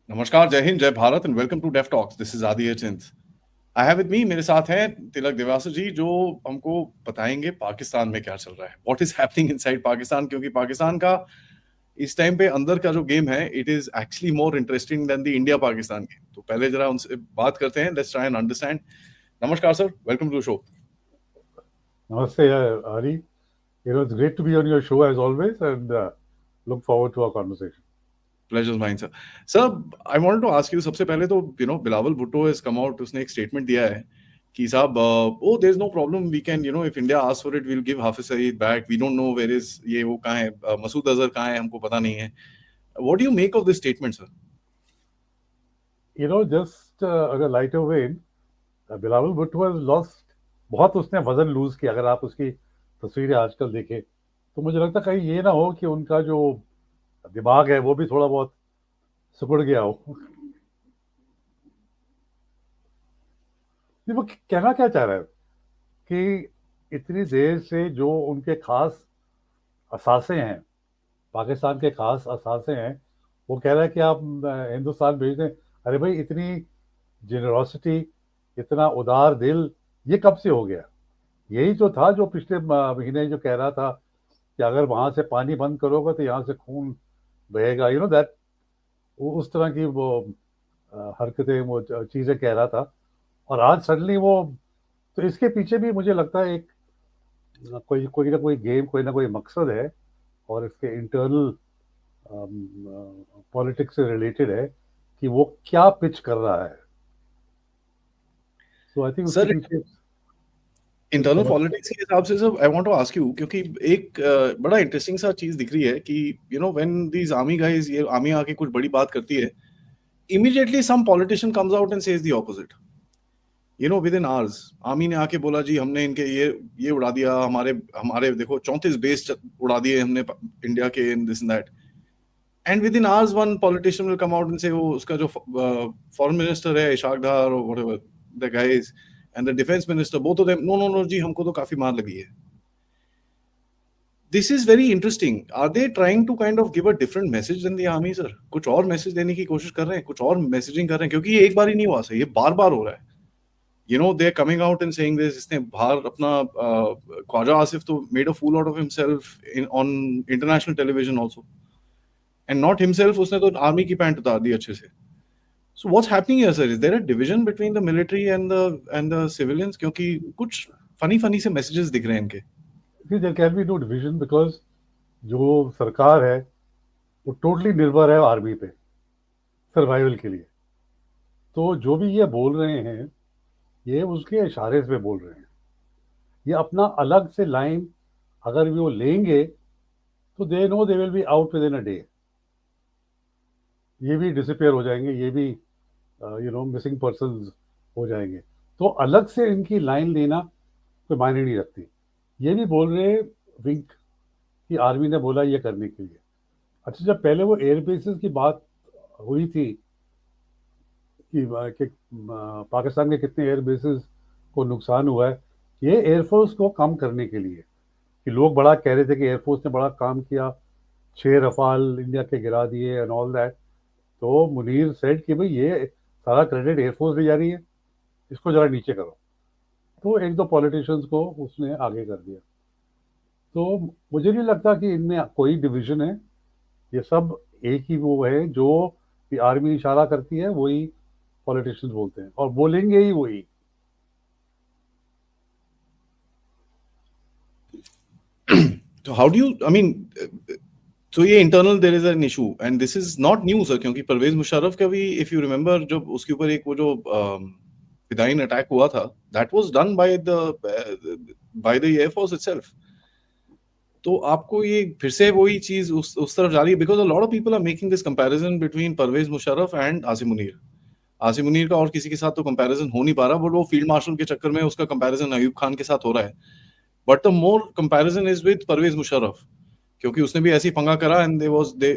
नमस्कार, जय हिंद, जय Bharat and welcome to deaf talks. This is Aadi Chint. I have with me, मेरे साथ हैं तिलक देवासर जी, जो हमको बताएंगे पाकिस्तान में क्या चल रहा है, what is happening inside Pakistan. क्योंकि पाकिस्तान का इस टाइम पे अंदर का जो गेम है, it is actually more interesting than the India Pakistan game. तो पहले जरा उनसे बात करते हैं, लेट्स ट्राई एंड अंडरस्टैंड। नमस्कार sir, welcome to show. Namaste, Aadi. It's great to be on your show as always, and look forward to our conversation. Pleasure mine sir. Sir, I wanted to ask you, सबसे पहले तो Bilawal Bhutto has come out, उसने एक statement दिया है कि साहब, oh there is no problem, we can if India ask for it we will give Hafiz Saeed back, we don't know where is ये, वो कहाँ है, मसूद अजहर कहाँ है, हमको पता नहीं है। What do you make of this statement sir? Just on a lighter vein, Bilawal Bhutto has lost बहुत उसने वजन लूज किया। अगर आप उसकी तस्वीरें आजकल देखें तो मुझे लगता है कहीं ये ना हो कि उनका जो दिमाग है वो भी थोड़ा बहुत सिकुड़ गया हो। वो कहना क्या चाह रहा है कि इतनी देर से जो उनके खास असासे हैं, पाकिस्तान के खास असासे हैं, वो कह रहा है कि आप हिंदुस्तान भेज दें। अरे भाई, इतनी जेनरोसिटी, इतना उदार दिल ये कब से हो गया? यही तो था जो पिछले महीने जो कह रहा था कि अगर वहां से पानी बंद करोगे तो यहाँ से खून बहेगा, दैट, उस तरह की वो हरकतें, वो चीजें कह रहा था। और आज सडनली वो, तो इसके पीछे भी मुझे लगता है एक कोई कोई ना कोई गेम, कोई ना कोई मकसद है, और इसके इंटरनल पॉलिटिक्स से रिलेटेड है कि वो क्या पिच कर रहा है। सो आई थिंक उसके सर, पीछे इंटरनल पॉलिटिक्स के हिसाब से sir, I want to ask you, क्योंकि एक बड़ा इंटरेस्टिंग सा चीज दिख रही है कि व्हेन दीज आर्मी गाइज, ये आर्मी आके कुछ बड़ी बात करती है, immediately some politician comes out and says the opposite. Within hours army ने आके बोला जी हमने इनके ये उड़ा दिया, हमारे हमारे देखो 34 बेस उड़ा दिए हमने इंडिया के, in this and that. And with in hours one politician will come out and से, वो उसका जो फॉरेन मिनिस्टर है इशाक डार और whatever the guys and the defence minister, both of them, no no no जी, हमको तो काफी मार लगी है। This is very interesting. Are they trying to kind of give a different message than the army sir? कुछ और message देने की कोशिश कर रहे हैं, कुछ और मैसेजिंग कर रहे हैं? क्योंकि ये एक बार ही नहीं हुआ सर, ये बार बार हो रहा है। They're coming out and saying this. इसने बाहर अपना ख्वाजा आसिफ तो made a fool out of himself on international television also, and not himself, उसने तो आर्मी की पैंट उतार दी अच्छे से। So what's happening here, sir? Is there a division between the military and the civilians? क्योंकि कुछ funny से messages दिख रहे हैं इनके। There can be no division, because जो सरकार है वो टोटली निर्भर है आर्मी पे सर्वाइवल के लिए। तो जो भी ये बोल रहे हैं, ये उसके इशारे से बोल रहे हैं। ये अपना अलग से लाइन अगर वो लेंगे तो they know they will be out with in a day. ये भी डिसअपियर हो जाएंगे, ये भी मिसिंग पर्सन हो जाएंगे। तो अलग से इनकी लाइन लेना कोई मायने नहीं रखती। ये भी बोल रहे हैं विंक कि आर्मी ने बोला ये करने के लिए। अच्छा, जब पहले वो एयर बेसिस की बात हुई थी कि पाकिस्तान के कितने एयर बेसिस को नुकसान हुआ है, ये एयरफोर्स को कम करने के लिए, कि लोग बड़ा कह रहे थे कि एयरफोर्स ने बड़ा काम किया, 6 रफाल इंडिया के गिरा दिए एंड ऑल दैट। तो मुनीर सेड कि भाई ये सारा क्रेडिट एयरफोर्स ले जा रही है, इसको जरा नीचे करो। तो एक दो पॉलिटिशियंस को उसने आगे कर दिया। तो मुझे नहीं लगता कि इनमें कोई डिवीजन है। ये सब एक ही वो है, जो आर्मी इशारा करती है वही पॉलिटिशियंस बोलते हैं और बोलेंगे ही वही। So how do you, I mean, तो ये internal there is an issue and this is not new sir, क्योंकि परवेज मुशर्रफ का भी, इफ यू रिमेंबर, जब उसके ऊपर एक वो जो फिदाइन अटैक हुआ था, that was done by the air force itself. तो आपको ये फिर से वही चीज उस तरफ जा रही है, because a lot of people are making this comparison between Pervez Musharraf and Asim Munir. Asim Munir का और किसी के साथ तो कंपैरिजन हो नहीं पा रहा, बट वो फील्ड मार्शल के चक्कर में उसका कंपैरिजन अयूब खान के साथ हो रहा है। But the more comparison is with Pervez Musharraf, क्योंकि उसने भी ऐसी पंगा करा and they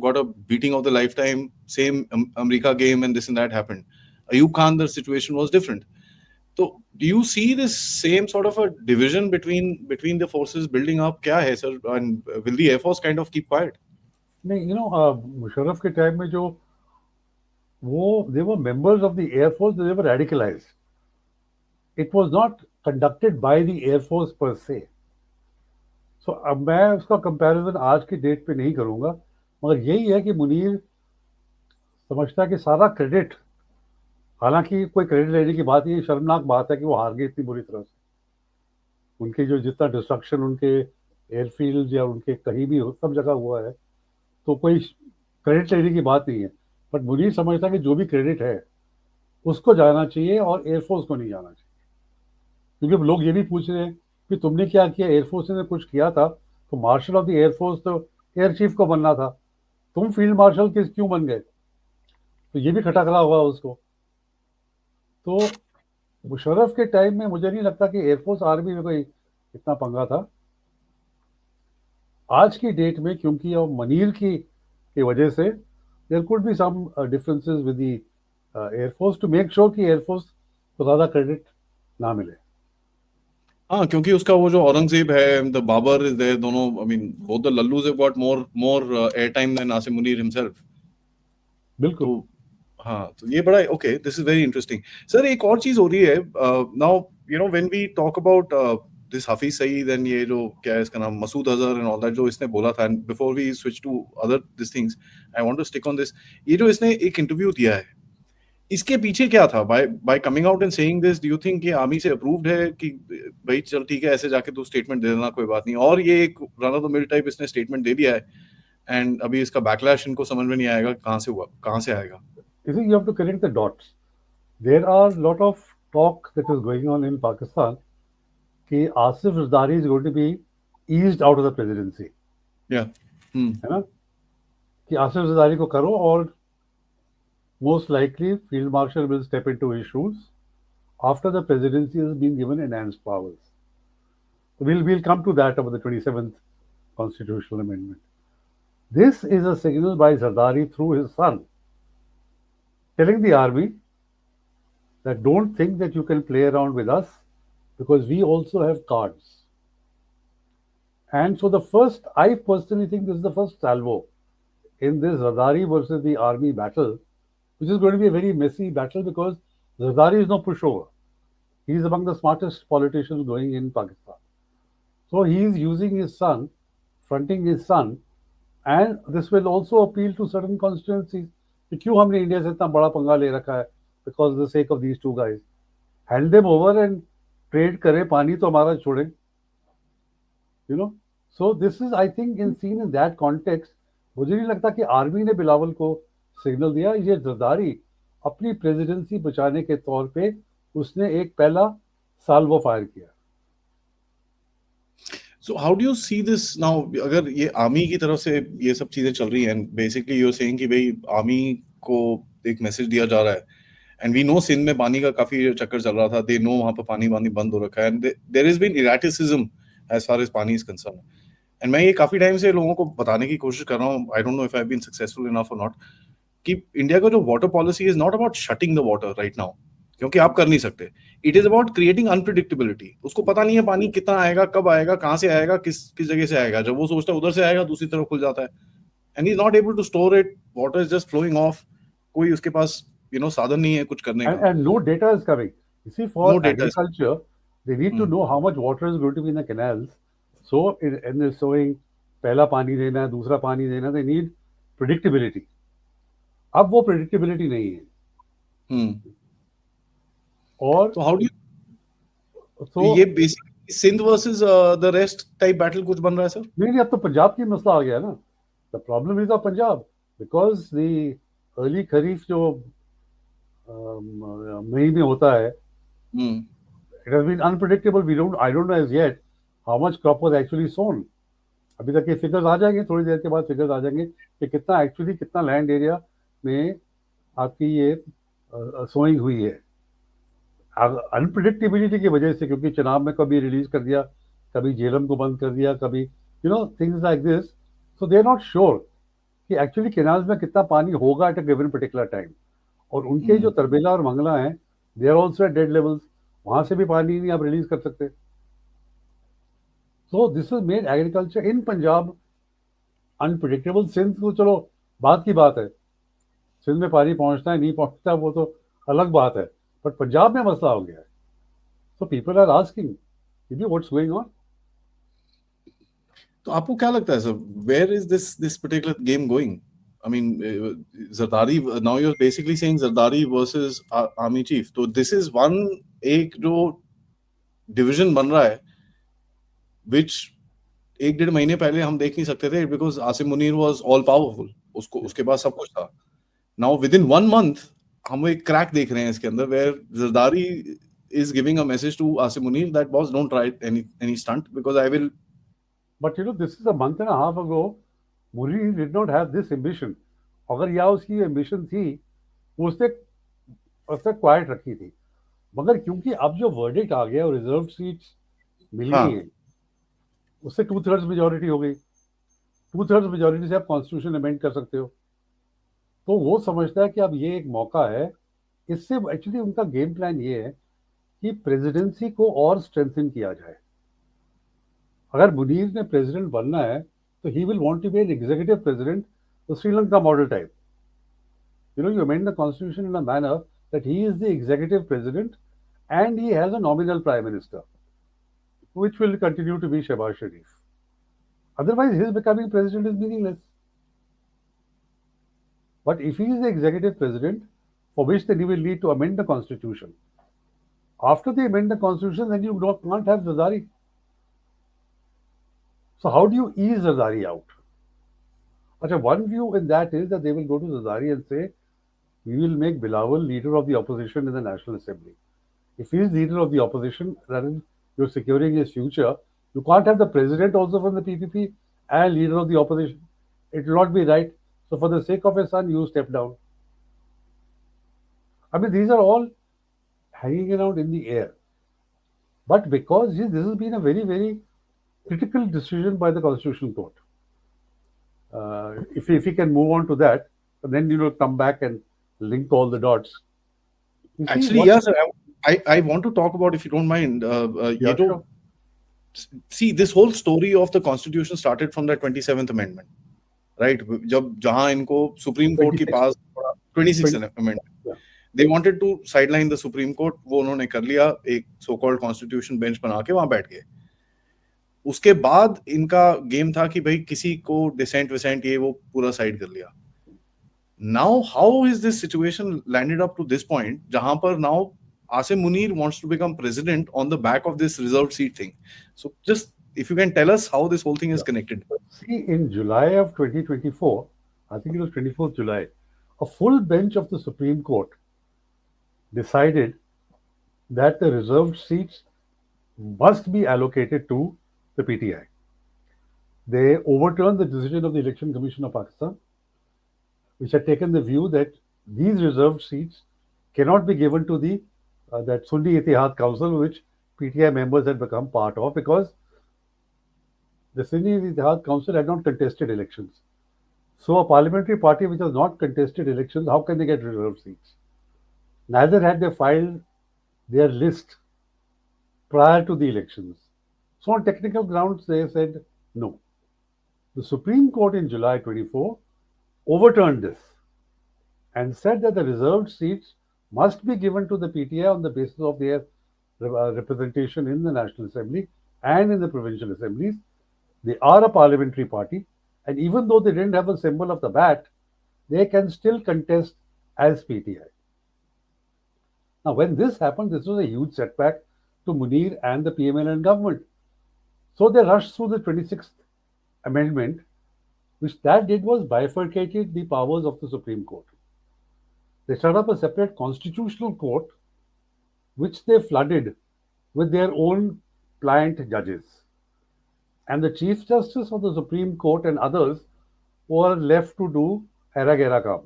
got a beating of the lifetime, same America game, and this and that happened. Ayub Khan, the situation was different. So do you see this same sort of a division between the forces building up? क्या है sir, and will the Air Force kind of keep quiet? नहीं, मुशर्रफ के time में जो वो they were members of the Air Force, they were radicalized. It was not conducted by the Air Force per se. So अब मैं उसका comparison आज की डेट पे नहीं करूंगा, मगर यही है कि मुनीर समझता है कि सारा क्रेडिट, हालांकि कोई क्रेडिट लेने की बात नहीं, शर्मनाक बात है कि वो हार गए इतनी बुरी तरह से। उनके जो जितना डिस्ट्रक्शन उनके एयरफील्ड या उनके कहीं भी सब जगह हुआ है, तो कोई क्रेडिट लेने की बात नहीं है। बट मुनीर समझता है कि जो भी क्रेडिट है उसको जाना चाहिए और एयरफोर्स को नहीं जाना चाहिए, क्योंकि अब लोग ये भी पूछ रहे हैं कि तुमने क्या किया, एयरफोर्स ने कुछ किया था तो मार्शल ऑफ द एयरफोर्स तो एयर चीफ को बनना था, तुम फील्ड मार्शल किस क्यों बन गए? तो ये भी खटकला हुआ उसको। तो मुशर्रफ के टाइम में मुझे नहीं लगता कि एयरफोर्स आर्मी में कोई इतना पंगा था। आज की डेट में क्योंकि अब मनीर की वजह से there could be some differences with the air force to make sure कि एयरफोर्स को ज़्यादा क्रेडिट ना मिले। हाँ, क्योंकि उसका वो जो औरंगजेब है, द बाबर इज देयर, दोनों, आई मीन बोथ द लल्लूज have got more air time than Asim Munir himself. बिल्कुल। तो हाँ, तो ये बड़ा okay, this is very interesting. Sir, एक और चीज हो रही है now, you know, when we talk about this Hafiz Saeed and ये जो क्या है इसका नाम, Masood Azhar and all that, जो इसने बोला था, and before we switch to other this things, I want to stick on this. ये जो इसने एक इंटरव्यू दिया है, इसके पीछे क्या था? Bye coming out and saying this, do you think ये आर्मी से अप्रूव्ड है कि भाई चल ठीक है, ऐसे जाके तू स्टेटमेंट दे देना, कोई बात नहीं, और ये एक run of the mill type इसने स्टेटमेंट दे दिया है, एंड अभी इसका बैकलैश इनको समझ में नहीं आएगा कहाँ से हुआ, कहाँ से आएगा? You see, you have to connect the dots. There are a lot of talk that is going on in Pakistan कि Asif Zardari is going to be eased out of the presidency. Yeah. है ना, कि आसिफ जरदारी को करो और most likely field marshal will step into his shoes after the presidency has been given enhanced powers. We'll come to that about the 27th constitutional amendment. This is a signal by Zardari through his son, telling the army that don't think that you can play around with us because we also have cards. And so I personally think this is the first salvo in this Zardari versus the army battle, which is going to be a very messy battle because Zardari is no pushover. He is among the smartest politicians going in Pakistan. So he is using his son, fronting his son, and this will also appeal to certain constituencies. कि क्यों हमने India से इतना बड़ा पंगा ले रखा है, because of the sake of these two guys. Hand them over and trade करें, पानी तो हमारा छोड़ें. You know, so this is, I think, seen in that context. मुझे नहीं लगता कि आर्मी ने बिलावल को सिग्नल दिया। ये जरदारी अपनी प्रेसिडेंसी बचाने के तौर पे उसने एक पहला साल्वो फायर किया। So how do you see this now? अगर ये आर्मी की तरफ से ये सब चीजें चल रही हैं, बेसिकली यू आर सेइंग कि भाई आर्मी को एक मैसेज दिया जा रहा है, एंड वी नो सिंध में पानी का काफी चक्कर चल रहा था, दे नो वहां पर पानी बंद हो रखा है, and there has been erraticism as far as pani is concern, एंड मैं ये काफी टाइम से लोगों को बताने की कोशिश कर रहा हूँ, I don't know if I have been successful enough और नॉट, कि इंडिया का जो water policy is not about shutting the water right now, क्योंकि आप कर नहीं सकते, it is about creating unpredictability. उसको पता नहीं है पानी कितना आएगा, कब आएगा, कहाँ से आएगा, किस जगह से आएगा, जब वो सोचता है उधर से आएगा दूसरी तरफ खुल जाता है, and he is not able to store it, water is just flowing off, कोई उसके पास साधन नहीं है कुछ करने का। And no data is coming. You see, for No data is agriculture, they need to know how much water is going to be in the canals. So, in the sowing, पहला पानी देना है, दूसरा पानी देना, they need predictability. अब वो predictability नहीं है। और तो हाउ डू तो ये basically Sindh versus the rest type battle कुछ बन रहा है सर? नहीं, अब तो पंजाब की मसला आ गया ना। The problem is of Punjab because the early kharif जो मई में होता है, it has been unpredictable. I don't know as yet how much crop was actually sown. अभी तक ये फिगर्स आ जाएंगे, थोड़ी देर के बाद फिगर्स आ जाएंगे कि कितना लैंड एरिया में आपकी ये सोइंग हुई है। अनप्रिडिक्टेबिलिटी की वजह से, क्योंकि चुनाव में कभी रिलीज कर दिया, कभी झेलम को बंद कर दिया, कभी things like this, so they are not sure कि एक्चुअली कैनाल्स में कितना पानी होगा at a given particular time. और उनके जो तरबेला और मंगला हैं, they are also at dead levels, वहां से भी पानी नहीं आप रिलीज कर सकते। So this is made agriculture in Punjab unpredictable. Sindh को चलो बात की बात है, सिंध में पानी पहुंचता है नहीं पहुंचता वो तो अलग बात है, बट पंजाब में मसला हो गया है. So people are asking, what's going on. तो आपको क्या लगता है sir, where is this particular game going? I mean, Zardari, now you're basically saying Zardari versus Army Chief. So this is one एक जो डिवीजन बन रहा है, which 1-1.5 महीने पहले हम देख नहीं सकते थे, because Asim Munir was all powerful. उसके पास सब कुछ था. Now within 1 month हम एक क्रैक देख रहे हैं इसके अंदर, where Zardari is giving a message to Asim Munir that boss don't try any stunt because I will. But this is a month and a half ago. Munir did not have this ambition. अगर या उसकी ambition थी, उसने quite रखी थी. मगर क्योंकि अब जो वर्डिक्ट आ गया और रिजर्व सीट्स मिल गई हैं, उससे 2/3 मेजोरिटी हो गई. 2/3 मेजोरिटी से आप कॉन्स्टिट्यूशन अमेंड कर सकते हो. तो वो समझता है कि अब ये एक मौका है. इससे एक्चुअली उनका गेम प्लान ये है कि प्रेसिडेंसी को और स्ट्रेंथन किया जाए. अगर मुनीर ने प्रेसिडेंट बनना है तो he will want to be an executive president, the Sri Lanka model type. You amend the constitution in a manner that he is the executive president and he has a nominal prime minister, which will continue to be Shehbaz Sharif. Otherwise, his becoming president is meaningless. But if he is the executive president, for which then he will need to amend the constitution. After they amend the constitution, then you can't have Zardari. So how do you ease Zardari out? One view in that is that they will go to Zardari and say, we will make Bilawal leader of the opposition in the National Assembly. If he is leader of the opposition, then you're securing his future. You can't have the president also from the PPP and leader of the opposition. It will not be right. So for the sake of his son, you step down. These are all hanging around in the air. But because this has been a very, very critical decision by the Constitutional Court. If we can move on to that, then come back and link all the dots. Actually, yes, I want to talk about, if you don't mind, sure. See, this whole story of the Constitution started from the 27th Amendment, right? जहाँ इनको Supreme Court के पास 26th Amendment, they wanted to sideline the Supreme Court, वो उन्होंने कर लिया, एक so-called Constitution bench बना के वहाँ बैठ गए. उसके बाद इनका गेम था कि भाई किसी को डिसेंट विसेंट ये वो पूरा साइड कर लिया. Now, how is this situation landed up to this point, जहां पर now Asim Munir wants to become president on the back of this reserved seat thing? So, just if you can tell us how this whole thing is connected. See, in July of 2024, I think it was 24th July, a full bench of the Supreme Court decided that the reserved seats must be allocated to the PTI. They overturned the decision of the Election Commission of Pakistan, which had taken the view that these reserved seats cannot be given to the that Sunni Ittihad Council, which PTI members had become part of, because the Sunni Ittihad Council had not contested elections. So a parliamentary party which has not contested elections, how can they get reserved seats? Neither had they filed their list prior to the elections. So on technical grounds, they said no. The Supreme Court in July 24 overturned this and said that the reserved seats must be given to the PTI on the basis of their representation in the National Assembly and in the provincial assemblies. They are a parliamentary party, and even though they didn't have a symbol of the bat, they can still contest as PTI. Now, when this happened, this was a huge setback to Munir and the PMLN government. So they rushed through the 26th Amendment, which that did was bifurcated the powers of the Supreme Court. They set up a separate constitutional court, which they flooded with their own pliant judges. And the Chief Justice of the Supreme Court and others were left to do era gera kam.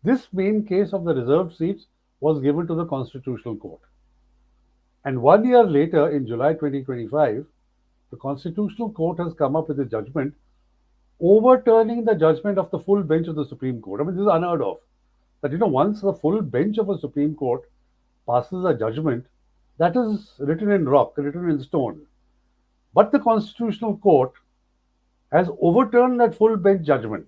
This main case of the reserved seats was given to the Constitutional Court. And 1 year later, in July 2025, the Constitutional Court has come up with a judgment overturning the judgment of the full bench of the Supreme Court. This is unheard of. That, once the full bench of a Supreme Court passes a judgment, that is written in rock, written in stone. But the Constitutional Court has overturned that full bench judgment.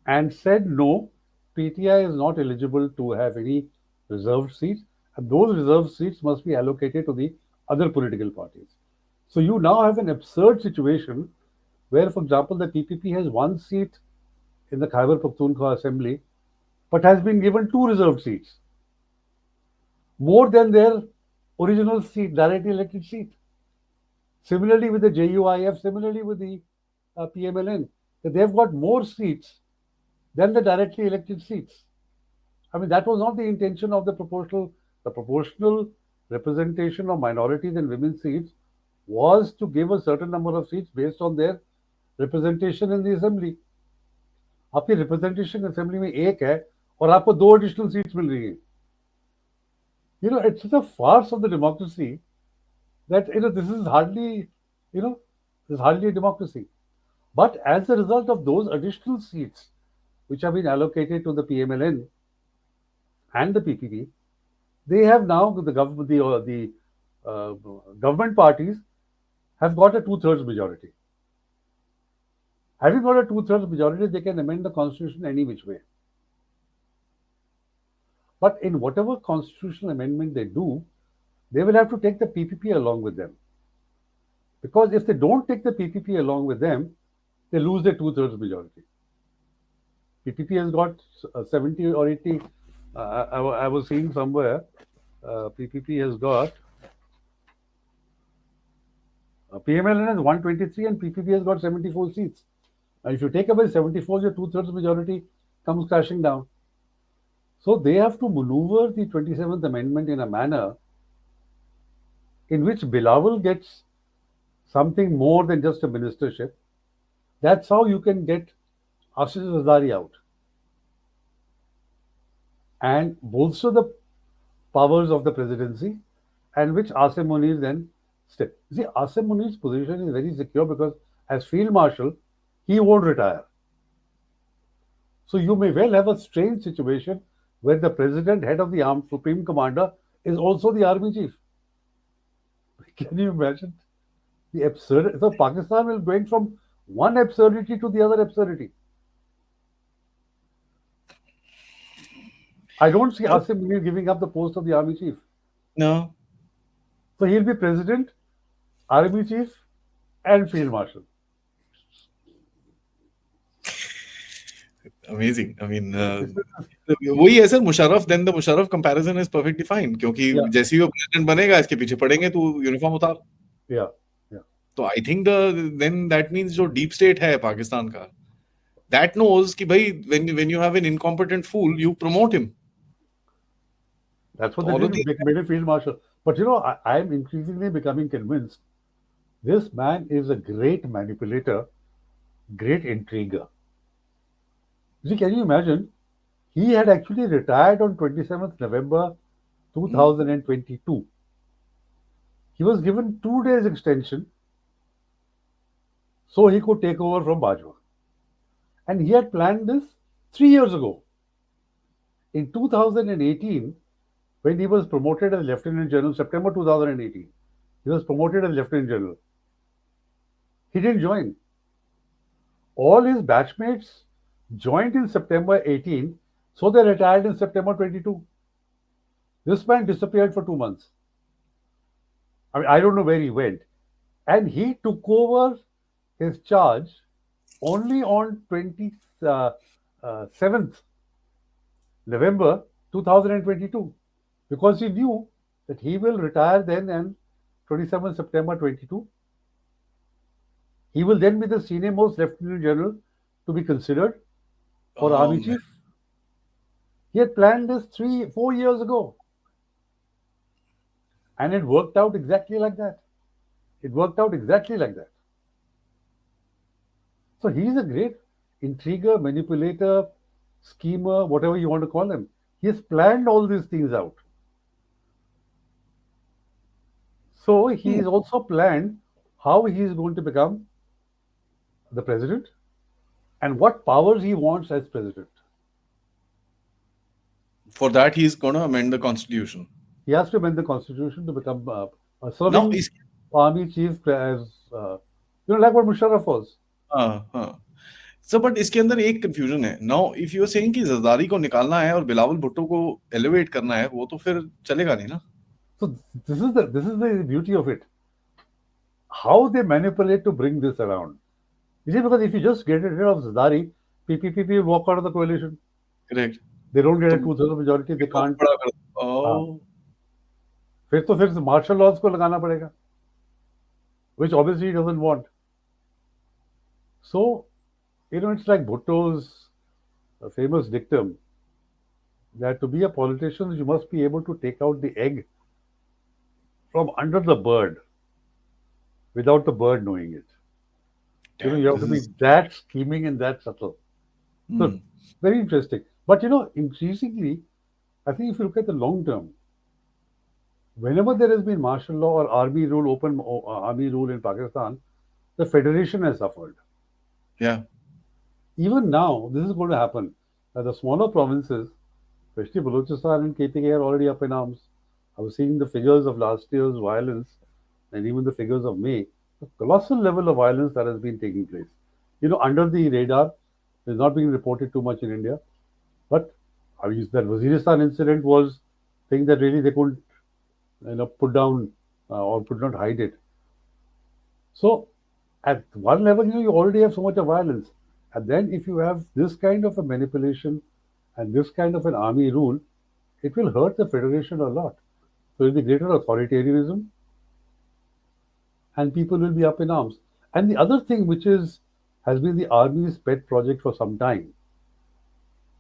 and said no, PTI is not eligible to have any reserved seats, and those reserved seats must be allocated to the other political parties. So you now have an absurd situation where, for example, the PPP has one seat in the Khyber Pakhtunkhwa Assembly, but has been given two reserved seats, more than their original seat, directly elected seat. Similarly with the JUIF, similarly with the PMLN, that they've got more seats than the directly elected seats. I mean, that was not the intention of the proportional. The proportional representation of minorities and women's seats was to give a certain number of seats based on their representation in the assembly. आपकी representation assembly में एक है और आपको दो additional seats मिल रही हैं. You know, it's such a farce of the democracy that, you know, this is hardly, you know, this is hardly a democracy. But as a result of those additional seats which have been allocated to the PMLN and the PPP, they have now the government parties have got a 2/3 majority. Having got a 2/3 majority, they can amend the constitution any which way. But in whatever constitutional amendment they do, they will have to take the PPP along with them. Because if they don't take the PPP along with them, they lose their 2/3 majority. PPP has got 70 or 80. I was seeing somewhere, PPP has got, PMLN has 123 and PPP has got 74 seats. And if you take away 74, your 2/3 majority comes crashing down. So they have to maneuver the 27th Amendment in a manner in which Bilawal gets something more than just a ministership. That's how you can get Zardari out and bolster the powers of the presidency, and which Asim Munir then step. See, Asim Munir's position is very secure because as Field Marshal, he won't retire. So you may well have a strange situation where the president, head of the armed supreme commander, is also the army chief. Can you imagine the absurd? So Pakistan will going from one absurdity to the other absurdity. I don't see Asim Munir giving up the post of the army chief. No. So he'll be president, army chief, and field marshal. Amazing. I mean, वही है sir Musharraf. Then the Musharraf comparison is perfectly fine क्योंकि जैसे ही वो president बनेगा इसके पीछे पड़ेंगे तू यूनिफॉर्म उतार. Yeah. तो I think then that means जो deep state है पाकिस्तान का, that knows कि भाई when you have an incompetent fool, you promote him. That's what they did. They made a field marshal. But you know, I am increasingly becoming convinced this man is a great manipulator, great intriguer. See, can you imagine? He had actually retired on 27th November 2022. He was given 2 days extension so he could take over from Bajwa. And he had planned this 3 years ago. In 2018, when he was promoted as Lieutenant General, September 2018, he was promoted as Lieutenant General. He didn't join. All his batchmates joined in September 18, so they retired in September 22. This man disappeared for 2 months. I mean, I don't know where he went. And he took over his charge only on 27th November 2022 because he knew that he will retire then, and 27th September 22. He will then be the senior most Lieutenant General to be considered for Army Chief. He had planned this 4 years ago. And it worked out exactly like that. So he's a great intriguer, manipulator, schemer, whatever you want to call him. He has planned all these things out. So he's also planned how he is going to become the president and what powers he wants as president. For that, he's going to amend the constitution. He has to amend the constitution to become a serving army chief, as like what Musharraf was. Sir but इसके अंदर एक confusion है now, if you are saying कि जरदारी को निकालना है और बिलावल भुट्टो को एलिवेट करना है, वो तो फिर चलेगा नहीं ना. So this is the beauty of it. How they manipulate to bring this around. You see, because if you just get rid of Zardari, PPP will walk out of the coalition. Correct. They don't get तो a two-thirds majority. They बहुत can't. बड़ा कर. हाँ, Oh. फिर martial laws को लगाना पड़ेगा, which obviously he doesn't want. So, it's like Bhutto's famous dictum that to be a politician, you must be able to take out the egg from under the bird without the bird knowing it. Damn, You have to this be is. that scheming and that subtle. So, Hmm. very interesting. But increasingly, I think if you look at the long term, whenever there has been martial law or army rule, open army rule in Pakistan, the federation has suffered. Yeah. Even now, this is going to happen. The smaller provinces, especially Balochistan and KPK, are already up in arms. I was seeing the figures of last year's violence and even the figures of May. The colossal level of violence that has been taking place. Under the radar, is not being reported too much in India. But I mean, that Waziristan incident was thing that really they couldn't, put down or could not hide it. So at one level, you already have so much of violence. And then if you have this kind of a manipulation and this kind of an army rule, it will hurt the federation a lot. So it will be greater authoritarianism and people will be up in arms. And the other thing which has been the army's pet project for some time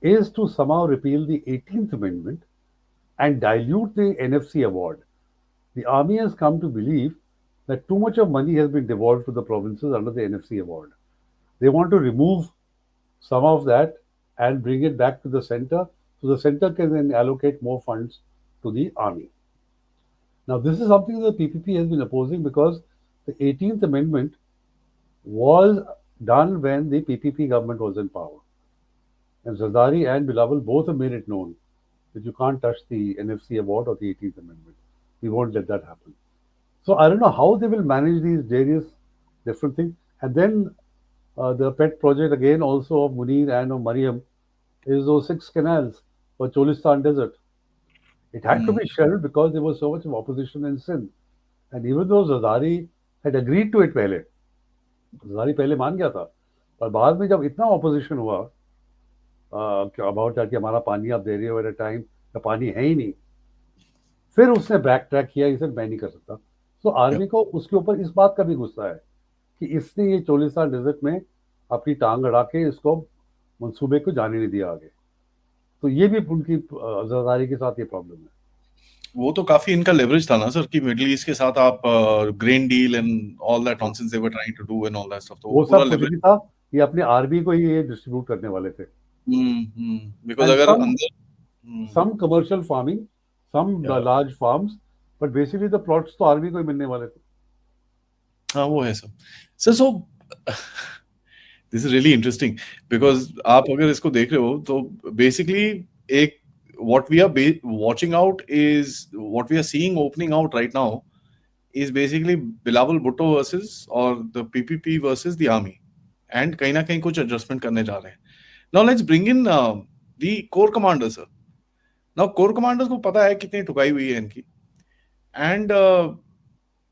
is to somehow repeal the 18th Amendment and dilute the NFC award. The army has come to believe that too much of money has been devolved to the provinces under the NFC award. They want to remove some of that and bring it back to the center so the center can then allocate more funds to the army. Now, this is something that the PPP has been opposing because the 18th Amendment was done when the PPP government was in power. And Zardari and Bilawal both have made it known that you can't touch the NFC award or the 18th Amendment. We won't let that happen. So I don't know how they will manage these various different things. And then the pet project again also of Munir and of Mariam is those 6 canals for Cholistan Desert. It had to be shelved because there was so much of opposition in Sindh. And even though Zardari had agreed to it पहले, Zardari पहले मान गया था, पर बाद में जब इतना opposition हुआ about that कि हमारा पानी आप दे रहे हो at a time, तो पानी है ही नहीं, फिर उसने बैक ट्रैक किया, इसे मैं नहीं कर सकता. तो आर्मी को उसके ऊपर इस बात का भी गुस्सा है कि इसने ये चोलिस्तान डेजर्ट में अपनी टांग अड़ा के इसको मंसूबे को जाने नहीं दिया आगे. तो ये भी उनकी जरदारी के साथ ये प्रॉब्लम है. वो तो काफी इनका लेवरेज था ना सर कि मिडिल ईस्ट के साथ आप grain deal and all that nonsense they were trying to do and all that stuff. तो वो सब कुछ भी था, ये अपने आर्मी को ही ये डिस्ट्रीब्यूट करने वाले थे. बिकॉज़ अगर अंदर some commercial farming, some large farms, but basically the plots तो आर्मी को ही मिलने वाले थे. हाँ वो है सब. सो this is really interesting because आप अगर इसको देख रहे हो तो बेसिकली एक what we are watching out is what we are seeing opening out right now is basically Bilawal Bhutto versus or the PPP versus the army and कहीं ना कहीं कुछ adjustment करने जा रहे हैं. Now let's bring in the core commanders sir. Now core commanders को पता है कितनी ठुकाई हुई है इनकी and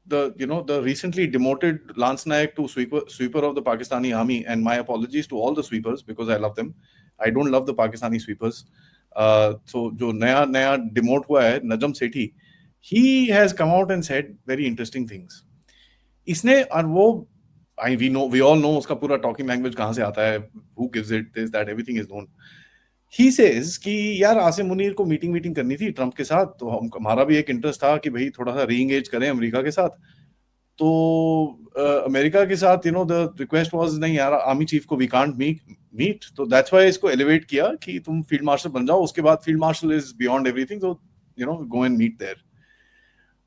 the recently demoted Lance Nayak to sweeper of the Pakistani army, and my apologies to all the sweepers because I love them. I don't love the Pakistani sweepers. So जो नया demote हुआ है Najam Sethi, he has come out and said very interesting things. इसने और वो we all know उसका पूरा talking language कहाँ से आता है, who gives it, this that everything is known. He says कि यार आसिम मुनीर को मीटिंग करनी थी ट्रंप के साथ, तो हमारा भी एक इंटरेस्ट था कि भाई थोड़ा सा रीएंगेज करें अमेरिका के साथ. तो अमेरिका के साथ द रिक्वेस्ट वाज नहीं यार आर्मी चीफ को वी कांट मीट, तो दैट्स व्हाई इसको एलिवेट किया कि तुम फील्ड मार्शल बन जाओ, उसके बाद field marshal is beyond everything, तो गो एंड मीट देयर.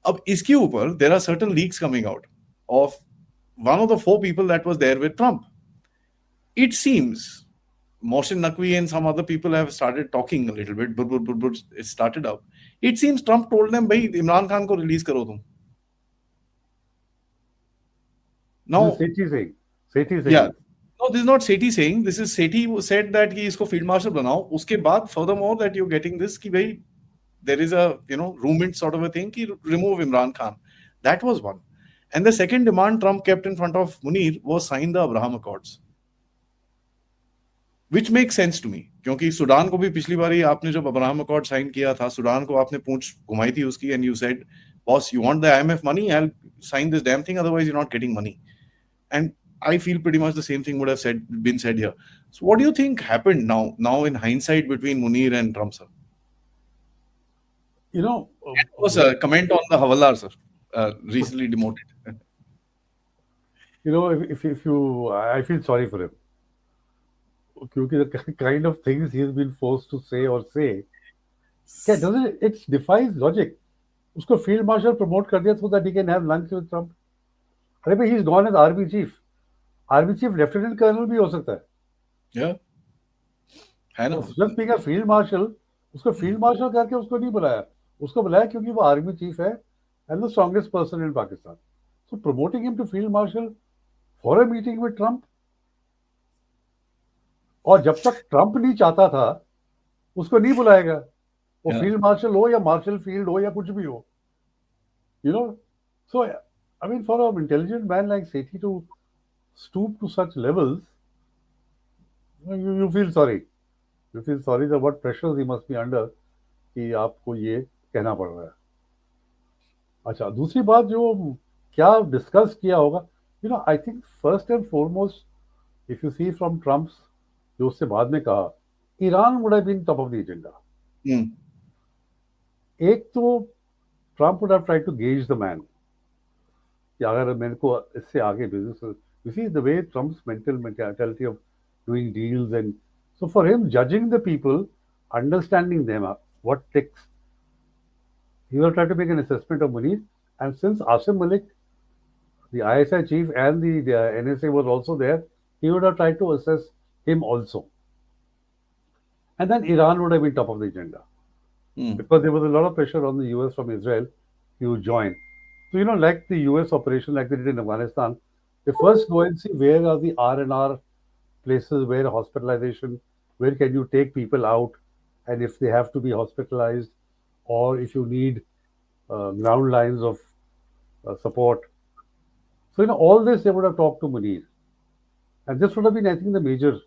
अब इसके ऊपर there are certain leaks coming out of one of the 4 people that was there with Trump. It seems Mohsin Naqvi and some other people have started talking a little bit, but it started up. It seems Trump told them, भाई इमरान खान को release करो तुम. Now, Sethi saying. Yeah, No, this is not Sethi saying. This is Sethi who said that कि इसको field marshal बनाओ. उसके बाद furthermore that you're getting this कि भाई there is a roommate sort of a thing कि remove Imran Khan. That was one. And the second demand Trump kept in front of Munir was sign the Abraham Accords. Which makes sense to me. क्योंकि Sudan को भी पिछली बारी आपने जब Abraham accord sign किया था, सूडान को आपने पूंछ घुमाई थी उसकी, and you said, boss, you want the IMF money? I'll sign this damn thing, otherwise you're not getting money. And I feel pretty much the same thing would have been said here. So what do you think happened now in hindsight between Munir and Trump, sir? That was a comment on the Hawaldar, sir, recently demoted. If you, I feel sorry for him. क्योंकि the kind of things he has been forced to say or say, it defies logic. उसको field marshal promote कर दिया so that he can have lunch with Trump. अरे भाई, he's gone as army chief. Army chief lieutenant colonel भी हो सकता है. Yeah. है ना. Just being a field marshal, उसको field marshal करके उसको नहीं बुलाया. उसको बुलाया क्योंकि वो army chief है and the strongest person in Pakistan. So promoting him to field marshal for a meeting with Trump. और जब तक ट्रंप नहीं चाहता था उसको नहीं बुलाएगा. वो फील्ड मार्शल हो या मार्शल फील्ड हो या कुछ भी हो. So I mean, for an intelligent man like Sethi to stoop to such levels, you feel sorry. You feel sorry that what pressures he must be under कि आपको ये कहना पड़ रहा है. अच्छा, दूसरी बात जो क्या डिस्कस किया होगा, I think first and foremost, if you see from Trump's जो उससे बाद में कहा, Iran would have been top of the agenda. एक तो Trump would have tried to gauge the man कि अगर मेरे को इससे आगे business, you see the way Trump's mentality of doing deals, and so for him judging the people, understanding them, what ticks, he will try to make an assessment of Munir. And since Asim Malik, the ISI chief and the NSA was also there, he would have tried to assess him also. And then Iran would have been top of the agenda. Because there was a lot of pressure on the US from Israel to join. So, like the US operation, like they did in Afghanistan, they first go and see where are the R&R places, where hospitalization, where can you take people out, and if they have to be hospitalized, or if you need ground lines of support. So, all this they would have talked to Munir. And this would have been, I think, the major.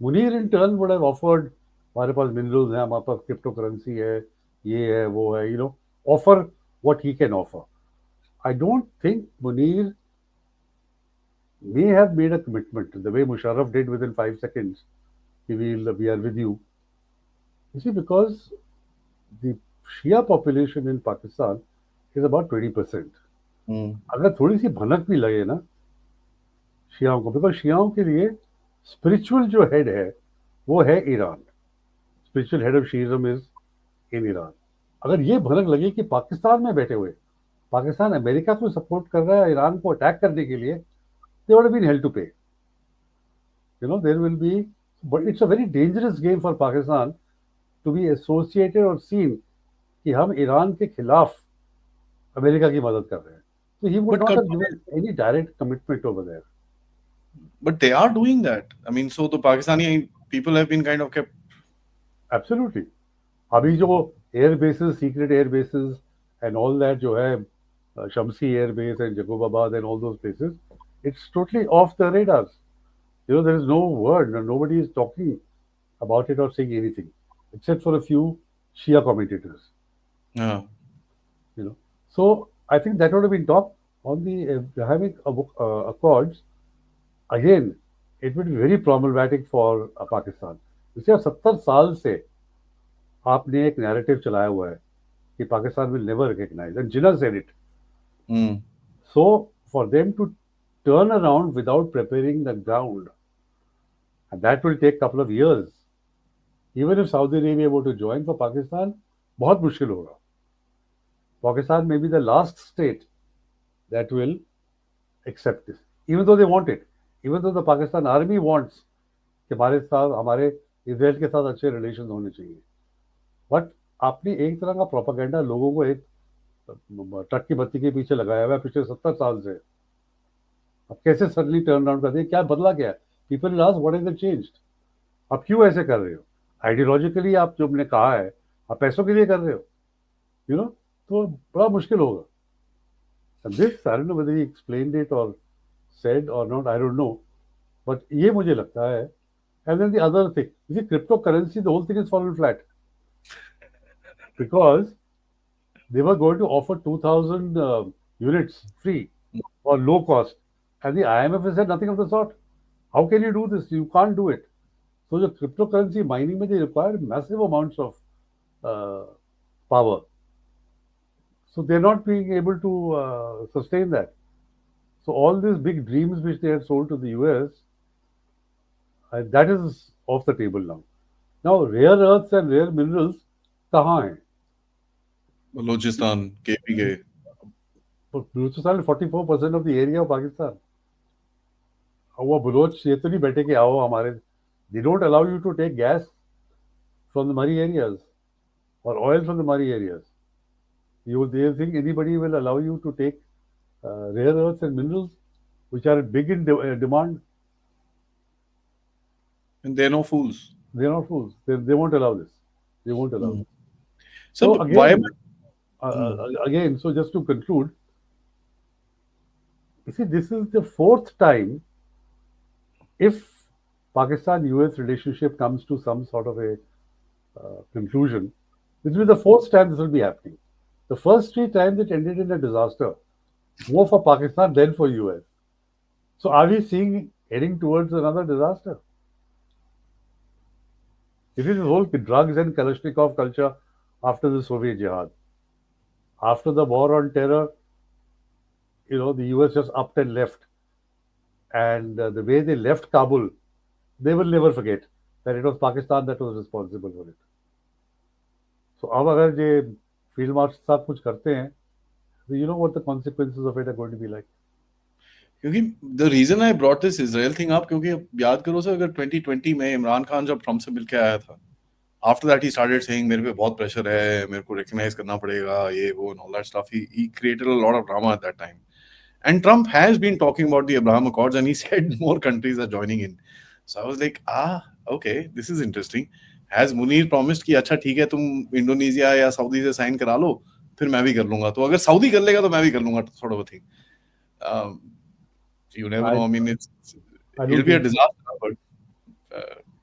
Munir in turn would have offered, हमारे पास minerals हैं, हमारे पास cryptocurrency है, ये है, वो है, offer what he can offer. I don't think Munir may have made a commitment the way Musharraf did within 5 seconds. We are with you. You see, because the Shia population in Pakistan is about 20%. अगर थोड़ी सी भनक भी लगे ना शियाओं को, because शियाओं के लिए spiritual जो हेड है वो है Iran. Spiritual head of Shiism is in Iran. अगर ये भनक लगे कि पाकिस्तान में बैठे हुए पाकिस्तान अमेरिका को सपोर्ट कर रहा है ईरान को अटैक करने के लिए, they would have been held to pay. There will be, but it's a very dangerous game for Pakistan to be associated or seen कि हम ईरान के खिलाफ अमेरिका की मदद कर रहे हैं. So he would not have given any direct commitment over there. But they are doing that. I mean, so the Pakistani people have been kind of kept. Absolutely. अभी जो air bases, secret air bases and all that जो है, Shamsi Air Base and Jacobabad and all those places, it's totally off the radars. There is no word, nobody is talking about it or saying anything, except for a few Shia commentators. Yeah. So I think that would have been top on the Abrahamic Accords. Again, it would be very problematic for Pakistan. इसलिए 70 साल से आपने एक narrative चलाया हुआ है कि Pakistan will never recognize, and Jinnah said it. So for them to turn around without preparing the ground, and that will take a couple of years. Even if Saudi Arabia were to join, for Pakistan, बहुत मुश्किल होगा. Pakistan may be the last state that will accept this, even though they want it, even though the Pakistan army wants कि हमारे साथ, हमारे Israel के साथ अच्छे रिलेशन होने चाहिए. बट आपने एक तरह का प्रोपेगेंडा लोगों को एक ट्रक की बत्ती के पीछे लगाया हुआ है पिछले 70 साल से. अब कैसे सडनली टर्न अराउंड कर दिया, क्या बदला क्या है? People will ask what is the changed, आप क्यों ऐसे कर रहे हो? आइडियोलॉजिकली आप जो हमने कहा है, आप पैसों के लिए कर रहे हो, यू नो, तो बड़ा मुश्किल होगा. And this, I don't know whether he explained it or said or not, I don't know. But ये मुझे लगता है. And then the other thing, you see, cryptocurrency, the whole thing is fallen flat. Because they were going to offer 2,000 units free or low cost. And the IMF has said nothing of the sort. How can you do this? You can't do it. So the cryptocurrency mining, they require massive amounts of power. So they're not being able to sustain that. So all these big dreams which they had sold to the US, that is off the table now. Now rare earths and rare minerals, कहाँ हैं? Balochistan, KPK. Balochistan is 44% of the area of Pakistan. वो Bloch ये तो नहीं बैठे कि आओ हमारे. They don't allow you to take gas from the murray areas or oil from the murray areas. They think anybody will allow you to take rare earths and minerals which are big in demand. And they're no fools. They're not fools. They won't allow this. They won't allow this. So again, why am again, so just to conclude, you see, this is the fourth time, if Pakistan-US relationship comes to some sort of a conclusion, this will be the fourth time this will be happening. The first three times it ended in a disaster, more for Pakistan than for US. So are we seeing heading towards another disaster? It is the whole drugs and Kalashnikov culture after the Soviet jihad. After the war on terror, the US just upped and left. And the way they left Kabul, they will never forget that it was Pakistan that was responsible for it. So अब अगर ये field marshal साहब कुछ करते हैं, so you know what the consequences of it are going to be like. क्योंकि the reason I brought this Israel thing up, क्योंकि याद करो सर, अगर 2020 में इमरान खान जब ट्रम्प से मिलके आया था, after that he started saying मेरे पे बहुत प्रेशर है, मेरे को recognize करना पड़ेगा, ये वो and all that stuff. He created a lot of drama at that time. And Trump has been talking about the Abraham Accords, and he said more countries are joining in. So I was like, okay, this is interesting. Has Munir promised कि अच्छा ठीक है, तुम Indonesia या Saudi से sign करा लो, फिर मैं भी कर लूंगा. तो अगर सऊदी कर लेगा तो मैं भी कर लूंगा, sort of a thing. You never know. I mean, it'll be a disaster. But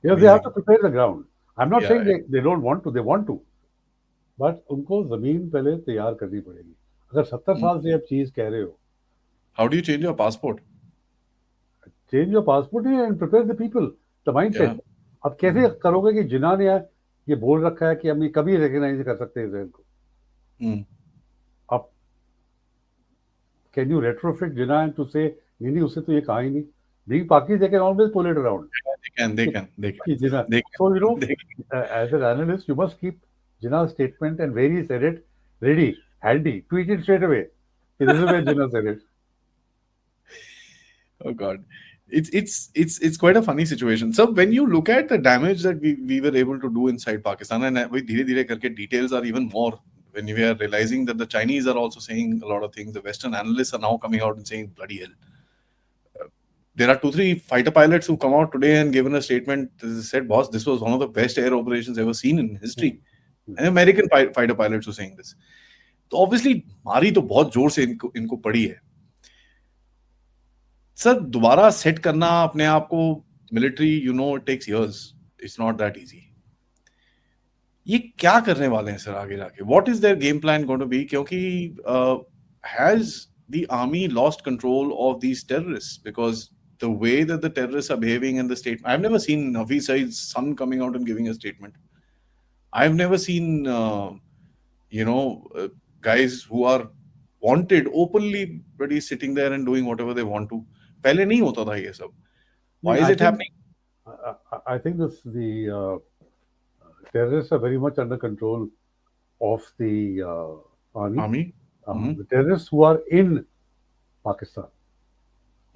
yeah, they have to prepare the ground. I'm not saying they don't want to. They want to, but उनको जमीन पहले तैयार करनी पड़ेगी. अगर 70 साल से आप चीज कह रहे हो, how do you change your passport? Change your passport and prepare the people, the mindset. अब कैसे करोगे कि जिन्ना ने ये बोल रखा है कि हम कभी रिकॉग्नाइज कर सकते हैं इजराइल को. अब can you retrofit Jinnah to say नहीं उससे तो ये कहा ही नहीं. Being Pakis, they can always pull it around. They can. So as an analyst, you must keep Jinnah's statement and where he said it ready, handy. Tweet it straight away. This is where Jinnah said it. Oh God, it's quite a funny situation. So when you look at the damage that we were able to do inside Pakistan, and we धीरे-धीरे करके details are even more when we are realizing that the Chinese are also saying a lot of things. The Western analysts are now coming out and saying bloody hell. There are 2-3 fighter pilots who come out today and given a statement. Said, boss, this was one of the best air operations ever seen in history. And American fighter pilots were saying this. So obviously, मारी तो बहुत जोर से इनको पड़ी है. Sir दोबारा set करना अपने आप को military, it takes years. It's not that easy. ये क्या करने वाले हैं सर आगे जाके? What is their game plan going to be? क्योंकि has the army lost control of these terrorists? Because the way that the terrorists are behaving in the state, I've never seen Hafiz Sayeed's son coming out and giving a statement. I've never seen, guys who are wanted openly, but he's sitting there and doing whatever they want to. पहले नहीं होता था ये सब. Why is it happening? I think the terrorists are very much under control of the army. The terrorists who are in Pakistan.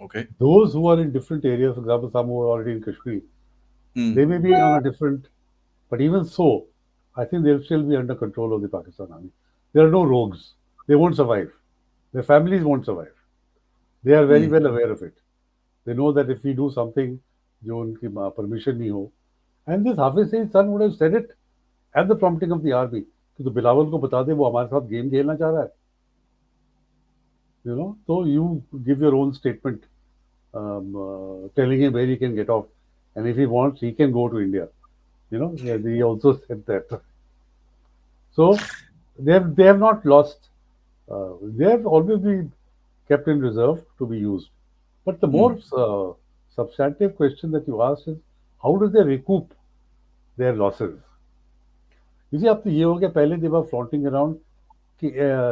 Okay. Those who are in different areas, for example, some who are already in Kashmir, they may be on a different, but even so, I think they'll still be under control of the Pakistan army. There are no rogues. They won't survive. Their families won't survive. They are very Hmm. well aware of it. They know that if we do something जो उनकी permission नहीं हो, and this Hafiz Sayeed's son would have said it at the prompting of the army कि तो बिलावल को बता दे वो हमारे साथ गेम खेलना चाह रहा है, so you give your own statement, telling him where he can get off, and if he wants he can go to India. Yeah, he also said that. So they have not lost. They have always been kept in reserve to be used. But the more substantive question that you asked is, how do they recoup their losses? You see, अब तो ये हो गया, पहले they were flaunting around कि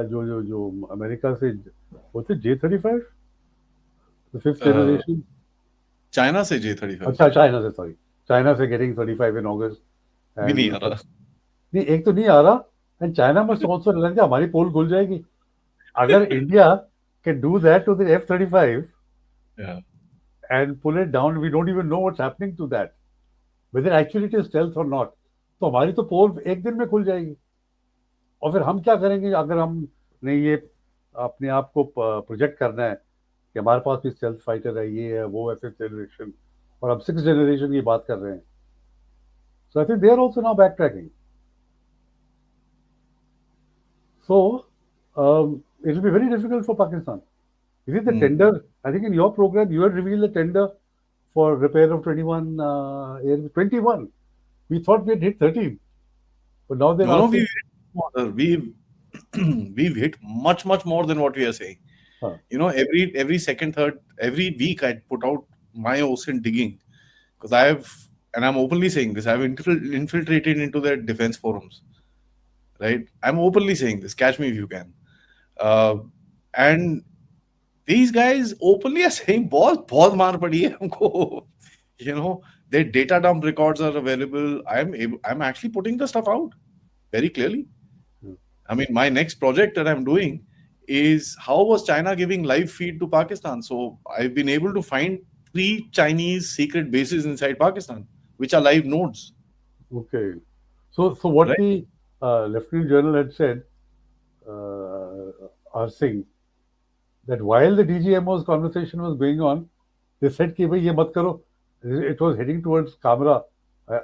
जो जो जो अमेरिका से होते J-35, the fifth generation. China से J-35 अच्छा, चाइना से, सॉरी, चाइना से getting 35 in August. भी नहीं आ रहा. नहीं, एक तो नहीं आ रहा, and China must also realize कि हमारी पोल खुल जाएगी अगर India can do that to the F-35 Yeah. and pull it down. We don't even know what's happening to that, whether actually it is stealth or not. तो हमारी तो पोल एक दिन में खुल जाएगी, और फिर हम क्या करेंगे अगर हमने ये अपने आप को प्रोजेक्ट करना है कि हमारे पास भी स्टेल्थ फाइटर है, ये है, वो है, फिफ्थ जनरेशन, और हम सिक्स जनरेशन की बात कर रहे हैं. So I think they are also now back tracking. So it will be very difficult for Pakistan. You see the tender, I think in your program you had revealed the tender for repair of 21 21. We thought we had hit 13, but now they're asking. We've hit much more than what we are saying. Every second, third, every week I put out my ocean digging, because I'm openly saying this, I've infiltrated into their defense forums. Right? I'm openly saying this. Catch me if you can. And these guys openly are saying, बहुत मार पड़ी है हमको. Their data dump records are available. I'm actually putting the stuff out very clearly. I mean, my next project that I'm doing is how was China giving live feed to Pakistan? So I've been able to find 3 Chinese secret bases inside Pakistan, which are live nodes. Okay. So what Right? the Lieutenant General had said, are saying that while the DGMO's conversation was going on, they said कि भाई ये मत करो. It was heading towards Kamra.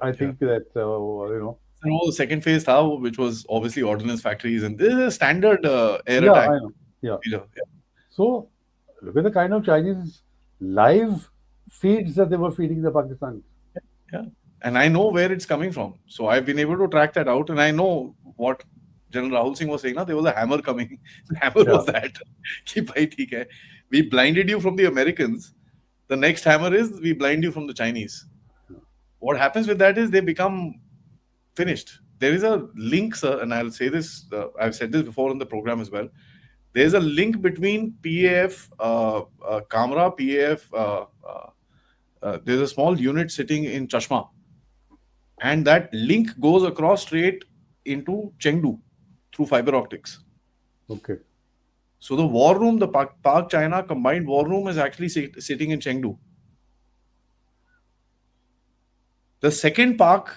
I think that And all the second phase था, which was obviously ordnance factories, and this is a standard air yeah, attack. I know. Yeah. So look at the kind of Chinese live feeds that they were feeding the Pakistanis. Yeah. And I know where it's coming from. So I've been able to track that out, and I know what General Rahul Singh was saying. There was a hammer coming. The hammer was that. कि भाई ठीक है, we blinded you from the Americans. The next hammer is we blind you from the Chinese. What happens with that is they become finished. There is a link, sir, and I'll say this. I've said this before on the program as well. There's a link between PAF, Kamra, PAF. There's a small unit sitting in Chashma, and that link goes across straight into Chengdu through fiber optics. Okay. So the war room, the Pak China combined war room, is actually sitting in Chengdu. The second Pak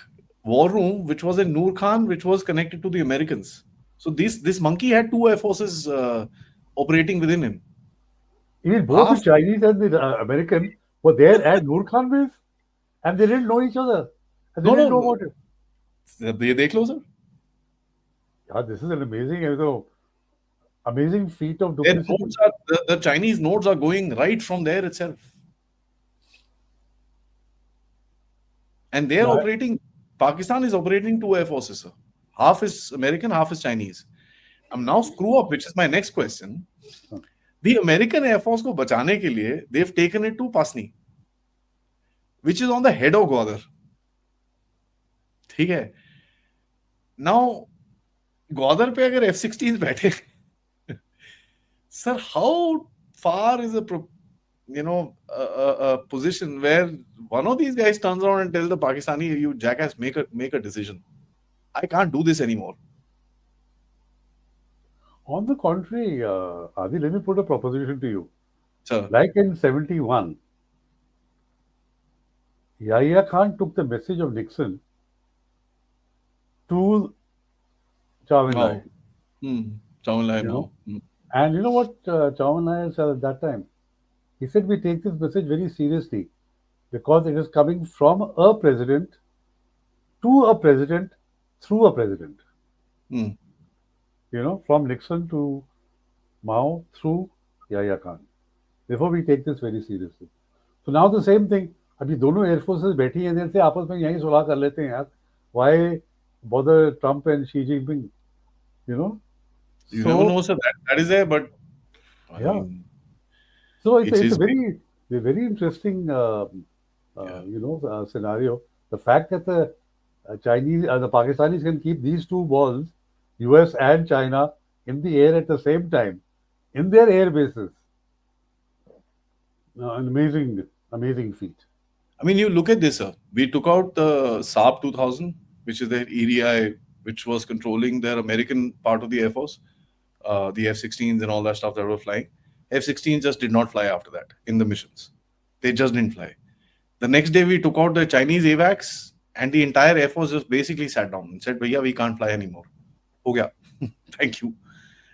war room, which was in Noor Khan, which was connected to the Americans. So this monkey had 2 air forces operating within him. Even both the Chinese and the American were there at Noor Khan base, and they didn't know each other. And they didn't know about it. ये देख लो sir. Yeah, this is an amazing feat of Their duplicity. nodes the Chinese nodes are going right from there itself. And they're operating, Pakistan is operating 2 air forces, sir. Half is American, half is Chinese. Now screw up, which is my next question. The American Air Force को बचाने के लिए, they've taken it to Pasni, which is on the head of Gwadar. ठीक है. Now, Gwadar पे अगर F-16s बैठे, sir, how far is a position where one of these guys turns around and tells the Pakistani, you jackass, make a decision. I can't do this anymore. On the contrary, Aadi, let me put a proposition to you. Sir. Like in 71, Yahya Khan took the message of Nixon to Chow En-lai. Chow En-lai, And you know what Chow En-lai said at that time? He said we take this message very seriously because it is coming from a president to a president through a president. Hmm. From Nixon to Mao through Yahya Khan. Therefore, we take this very seriously. So now the same thing. अभी दोनों air forces बैठी हैं इधर से आपस में यहीं सुलह कर लेते हैं यार. Why bother Trump and Xi Jinping? You know. You never So know, sir. That is there, but I yeah. mean, So it's it's a his. very interesting Yeah. scenario. The fact that the the Pakistanis can keep these two balls, US and China, in the air at the same time in their air bases. An amazing feat. I mean, you look at this, sir. We took out the Saab 2000, which is their EDI, which was controlling their American part of the Air Force, the F-16s and all that stuff that were flying. F-16 just did not fly after that in the missions. They just didn't fly. The next day, we took out the Chinese AVAX, and the entire Air Force just basically sat down and said, "Bhaiya, we can't fly anymore." Ho gaya. Thank you.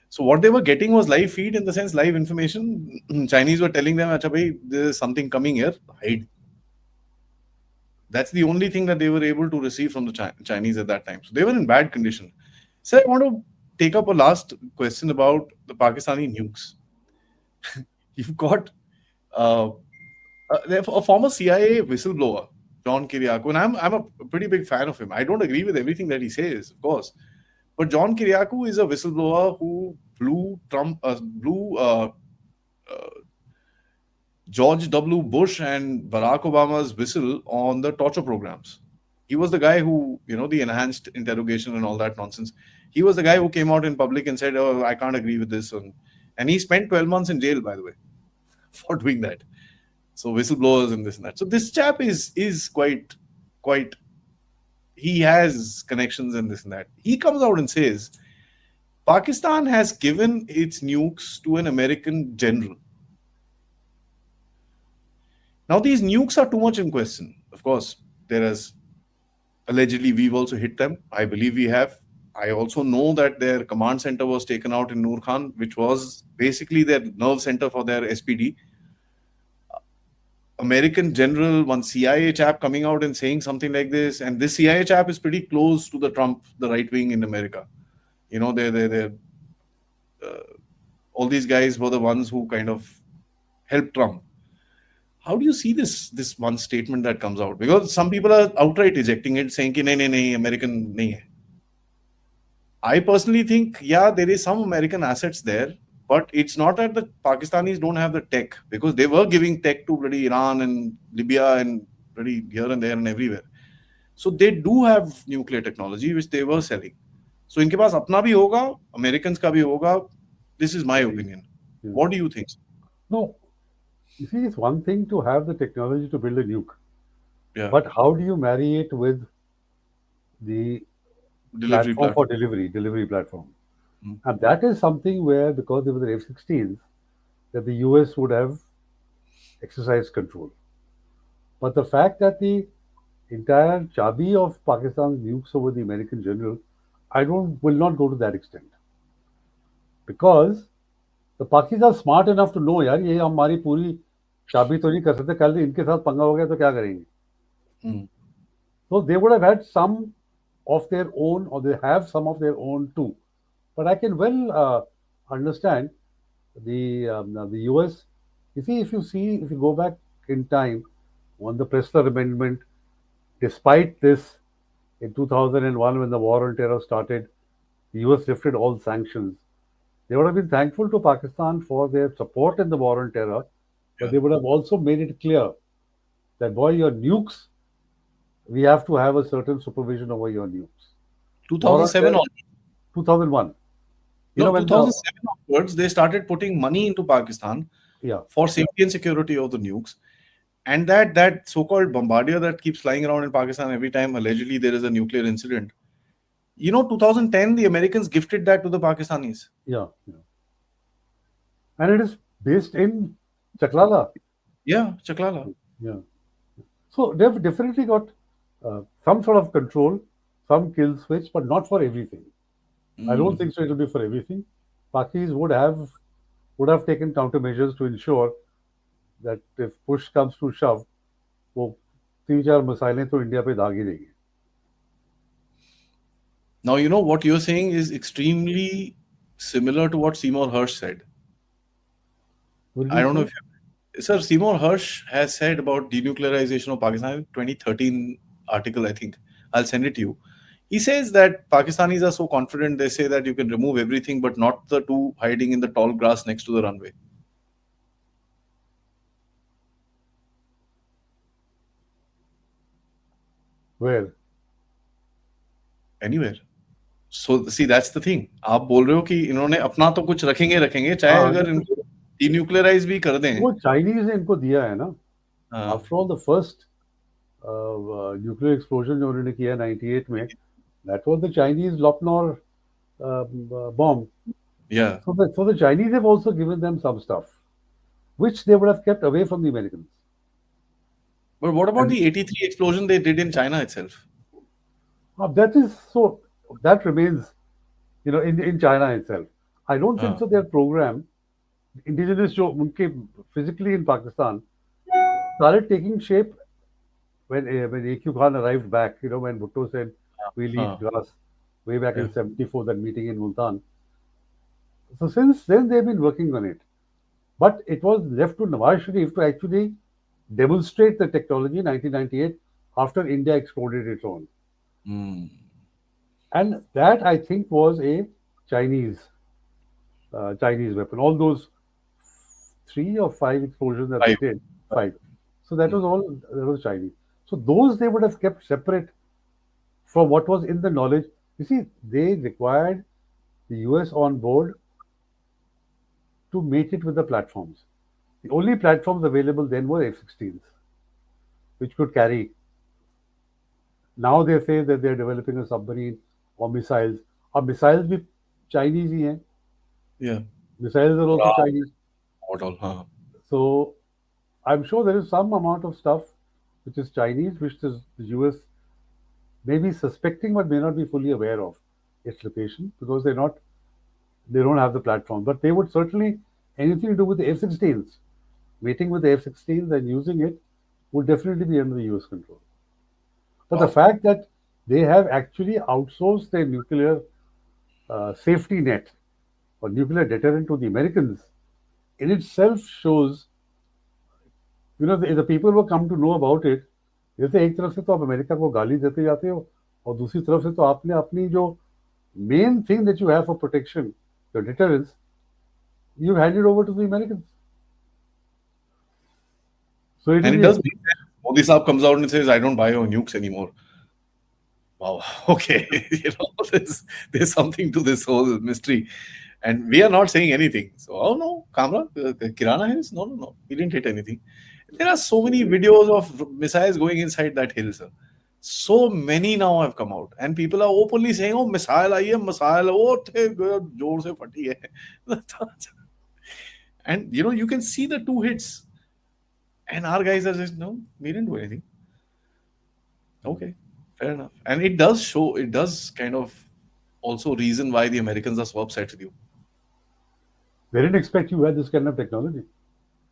So what they were getting was live feed, in the sense live information. Chinese were telling them, "Acha bhai, there is something coming here. Hide." That's the only thing that they were able to receive from the Chinese at that time. So they were in bad condition. So I want to take up a last question about the Pakistani nukes. You've got uh, a former CIA whistleblower, John Kiriakou, and I'm a pretty big fan of him. I don't agree with everything that he says, of course, but John Kiriakou is a whistleblower who blew George W. Bush and Barack Obama's whistle on the torture programs. He was the guy who, the enhanced interrogation and all that nonsense. He was the guy who came out in public and said, "Oh, I can't agree with this." And he spent 12 months in jail, by the way, for doing that. So whistleblowers and this and that. So this chap is quite, he has connections and this and that. He comes out and says, Pakistan has given its nukes to an American general. Now, these nukes are too much in question. Of course, there is allegedly we've also hit them. I believe we have. I also know that their command center was taken out in Noor Khan, which was basically their nerve center for their SPD. American general, one CIA chap coming out and saying something like this, and this CIA chap is pretty close to the Trump, the right wing in America. They're all these guys were the ones who kind of helped Trump. How do you see this one statement that comes out? Because some people are outright rejecting it, saying कि नहीं, American नहीं है. I personally think, yeah, there is some American assets there, but it's not that the Pakistanis don't have the tech, because they were giving tech to bloody Iran and Libya and bloody here and there and everywhere. So they do have nuclear technology which they were selling. So इनके पास अपना भी होगा, Americans का भी होगा. This is my opinion. Yeah. What do you think? No. You see, it's one thing to have the technology to build a nuke. Yeah. But how do you marry it with the platform for delivery platform? Mm-hmm. And that is something where, because they were the F-16s, that the US would have exercised control. But the fact that the entire chabi of Pakistan's nukes over the American general, will not go to that extent. Because the Pakis are smart enough to know, यार ये हमारी पूरी चाबी तो नहीं कर सकते, कल इनके साथ पंगा हो गया तो क्या करेंगे? So they would have had some of their own, or they have some of their own too. But I can well understand the US. If you go back in time on the Pressler Amendment, despite this, in 2001 when the war on terror started, the US lifted all sanctions. They would have been thankful to Pakistan for their support in the war on terror, but they would have also made it clear that, boy, your nukes, we have to have a certain supervision over your nukes. 2007 onwards. 2001. 2007 onwards, they started putting money into Pakistan for safety and security of the nukes. And that so-called bombardier that keeps flying around in Pakistan every time allegedly there is a nuclear incident. 2010, the Americans gifted that to the Pakistanis. Yeah. And it is based in Chaklala. Yeah, Chaklala. Yeah. So they've definitely got some sort of control, some kill switch, but not for everything. I don't think so it will be for everything. Pakis would have taken countermeasures to ensure that if push comes to shove, वो 3-4 मिसाइलें तो India पे दाग ही देगी. Now, you know what you're saying is extremely similar to what Seymour Hersh said. Will I you don't know say? if Sir, Seymour Hersh has said about denuclearization of Pakistan, 2013 article, I think. I'll send it to you. He says that Pakistanis are so confident, they say that you can remove everything, but not the two hiding in the tall grass next to the runway. Where? Anywhere. So, see, that's the thing. आप बोल रहे हो कि इन्होंने अपना तो कुछ रखेंगे, चाहे हाँ, अगर इनको denuclearize भी कर दें. वो चाइनीज ने इनको दिया है ना. हाँ. After all, the first nuclear explosion जो उन्होंने किया 98 में, that was the Chinese Lopnor bomb. Yeah. So the Chinese have also given them some stuff, which they would have kept away from the Americans. But what about And the 83 explosion they did in China itself? that remains, in China itself. I don't think so. Their program, indigenous जो उनके physically in Pakistan, started taking shape when A.Q. Khan arrived back. When Bhutto said we'll eat grass way back in '74, that meeting in Multan. So since then they've been working on it, but it was left to Nawaz Sharif to actually demonstrate the technology in 1998 after India exploded its own. And that, I think, was a Chinese weapon. All those 3 or 5 explosions that they did, 5. So that was Chinese. So those they would have kept separate from what was in the knowledge. You see, they required the US on board to mate it with the platforms. The only platforms available then were F-16s, which could carry. Now they say that they're developing a submarine or missiles. Or missiles भी Chinese ही हैं. Yeah. Missiles are also Chinese. What all? So I'm sure there is some amount of stuff which is Chinese, which the US may be suspecting but may not be fully aware of its location because they don't have the platform. But they would certainly, anything to do with the F-16s, mating with the F-16s and using it would definitely be under the US control. But the fact that they have actually outsourced their nuclear safety net or nuclear deterrent to the Americans in itself shows, the people who come to know about it, जैसे एक तरफ से तो आप America को गाली देते जाते हो और दूसरी तरफ से तो आपने अपनी जो main thing that you have for protection, your deterrence, you hand it over to the Americans. So and it does make sense. Modi Saab comes out and says, I don't buy your nukes anymore. Wow, okay. There's something to this whole mystery. And we are not saying anything. So, oh no, Kamra, Kirana Hills? No. We didn't hit anything. There are so many videos of missiles going inside that hill, sir. So many now have come out. And people are openly saying, oh, missile, oh, जोर से फटी है. And, you can see the 2 hits. And our guys are just, no, we didn't do anything. Okay, fair enough. And it does kind of also reason why the Americans are so upset with you. They didn't expect you had this kind of technology.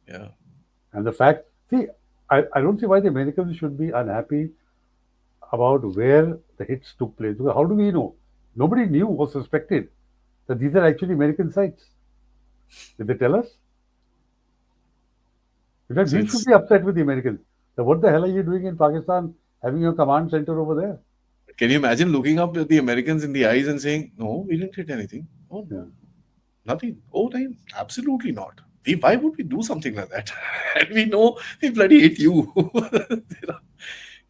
Yeah. And the fact, I don't see why the Americans should be unhappy about where the hits took place. Because how do we know? Nobody knew or suspected that these are actually American sites. Did they tell us? In fact, we should be upset with the Americans. So what the hell are you doing in Pakistan, having your command center over there? Can you imagine looking up at the Americans in the eyes and saying, no, we didn't hit anything. Oh, no. Nothing. Oh, no, absolutely not. Why would we do something like that? And we know we bloody hate you.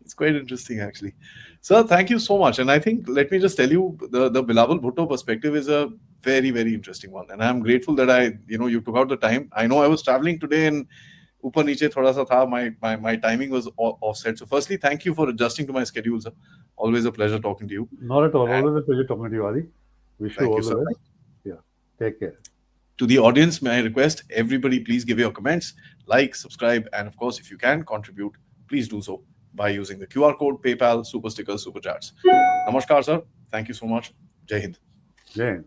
It's quite interesting, actually. Sir, thank you so much. And I think, let me just tell you, the Bilawal Bhutto perspective is a very, very interesting one. And I'm grateful that you took out the time. I know I was traveling today and ऊपर नीचे थोड़ा सा था, my timing was offset. So firstly, thank you for adjusting to my schedule, sir. Always a pleasure talking to you. Not at all. Always a pleasure talking to you, Aadi. Wish you all the best. Yeah. Take care. To the audience, may I request everybody please give your comments, like, subscribe, and of course, if you can contribute, please do so by using the QR code, PayPal, Super Stickers, Super Chats. Namaskar, sir. Thank you so much. Jai Hind. Jai Hind.